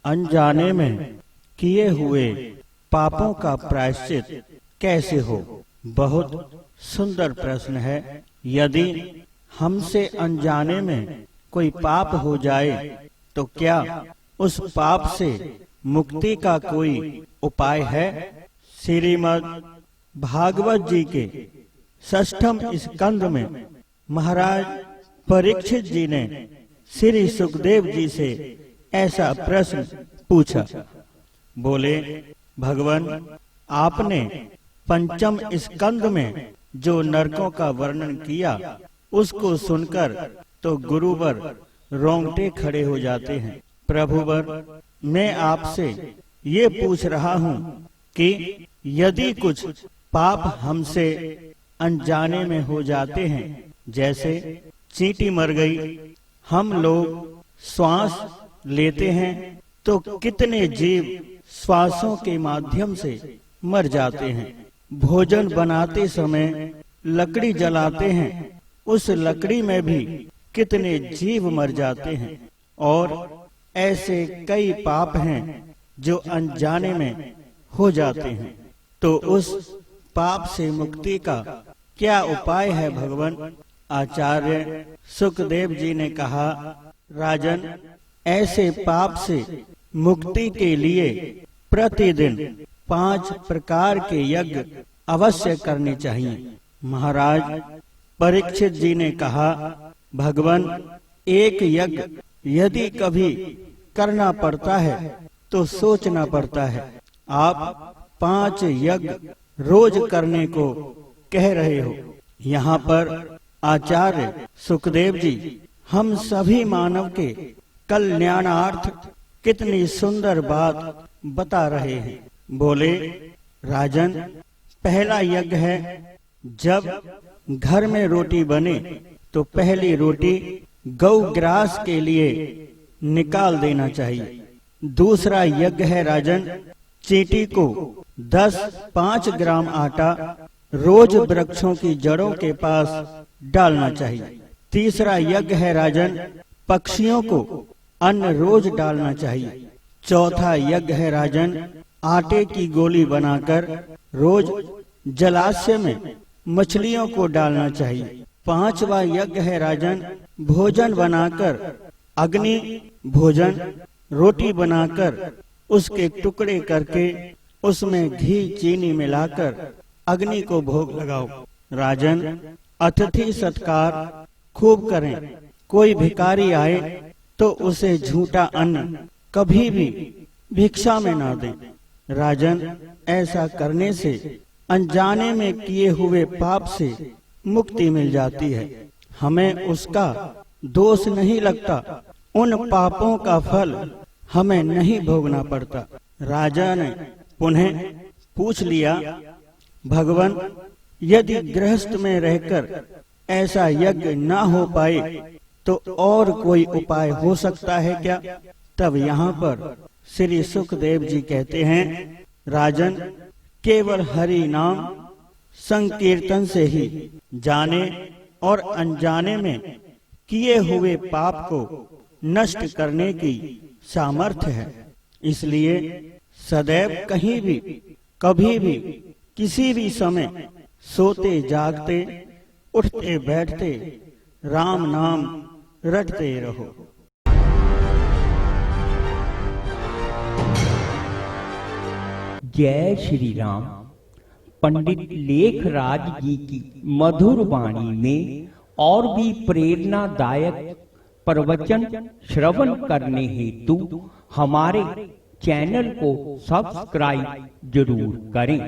अनजाने में किए हुए पापों का प्रायश्चित कैसे हो? बहुत सुंदर प्रश्न है। यदि हमसे अनजाने में कोई पाप हो जाए तो क्या उस पाप से मुक्ति का कोई उपाय है? श्रीमद् भागवत जी के 6ठम स्कंद में महाराज परीक्षित जी ने श्री सुखदेव जी से ऐसा प्रश्न पूछा। बोले, भगवान, आपने 5म स्कंद में जो नरकों का वर्णन किया उसको सुनकर तो गुरुवर रोंगटे खड़े हो जाते हैं। प्रभुवर, मैं आपसे ये पूछ रहा हूँ कि यदि कुछ पाप हमसे अनजाने में हो जाते हैं, जैसे चींटी मर गई, हम लोग श्वास लेते हैं तो कितने जीव श्वासों के माध्यम से मर जाते हैं। भोजन बनाते समय लकड़ी जलाते हैं, उस लकड़ी में भी कितने जीव मर जाते हैं। और ऐसे कई पाप हैं जो अनजाने में हो जाते हैं। तो उस पाप से मुक्ति का क्या उपाय है भगवान? आचार्य सुखदेव जी ने कहा, राजन, ऐसे पाप से मुक्ति के लिए प्रतिदिन 5 प्रकार के यज्ञ अवश्य करने चाहिए। महाराज परीक्षित जी ने कहा, भगवान, एक यज्ञ यदि कभी करना पड़ता है तो सोचना पड़ता है। आप 5 यज्ञ रोज करने को कह रहे हो। यहाँ पर आचार्य सुखदेव जी हम सभी मानव के कल्याणार्थ कितनी सुंदर बात बता रहे हैं। बोले, राजन, पहला यज्ञ है, जब घर में रोटी बने तो पहली रोटी गौ ग्रास के लिए निकाल देना चाहिए। दूसरा यज्ञ है राजन, चींटी को 5 ग्राम आटा रोज वृक्षों की जड़ों के पास डालना चाहिए। तीसरा यज्ञ है राजन, पक्षियों को अन्न रोज डालना चाहिए। चौथा यज्ञ है राजन, आटे की गोली बनाकर रोज जलाशय में मछलियों को डालना चाहिए। 5वां यज्ञ है राजन, भोजन बनाकर अग्नि भोजन, रोटी बनाकर उसके टुकड़े करके उसमें घी चीनी मिलाकर अग्नि को भोग लगाओ। राजन, अतिथि सत्कार खूब करें। कोई भिखारी आए तो उसे झूठा अन्न कभी भी भिक्षा में ना दें। राजन, ऐसा करने से अनजाने में किए हुए पाप से मुक्ति मिल जाती है। हमें उसका दोष नहीं लगता, उन पापों का फल हमें नहीं भोगना पड़ता। राजा ने पुनः पूछ लिया, भगवान, यदि गृहस्थ में रहकर ऐसा यज्ञ ना हो पाए तो और कोई उपाय हो सकता है क्या? तब यहाँ पर श्री सुखदेव जी कहते हैं, राजन, केवल हरि नाम संकीर्तन से ही जाने और अनजाने में किए हुए पाप को नष्ट करने की सामर्थ्य है। इसलिए सदैव कहीं भी, कभी भी, किसी भी समय सोते जागते, उठते बैठते राम नाम रटते रहो। जय श्री राम। पंडित लेखराज जी की मधुर वाणी में और भी प्रेरणादायक प्रवचन श्रवण करने हेतु हमारे चैनल को सब्सक्राइब जरूर करें।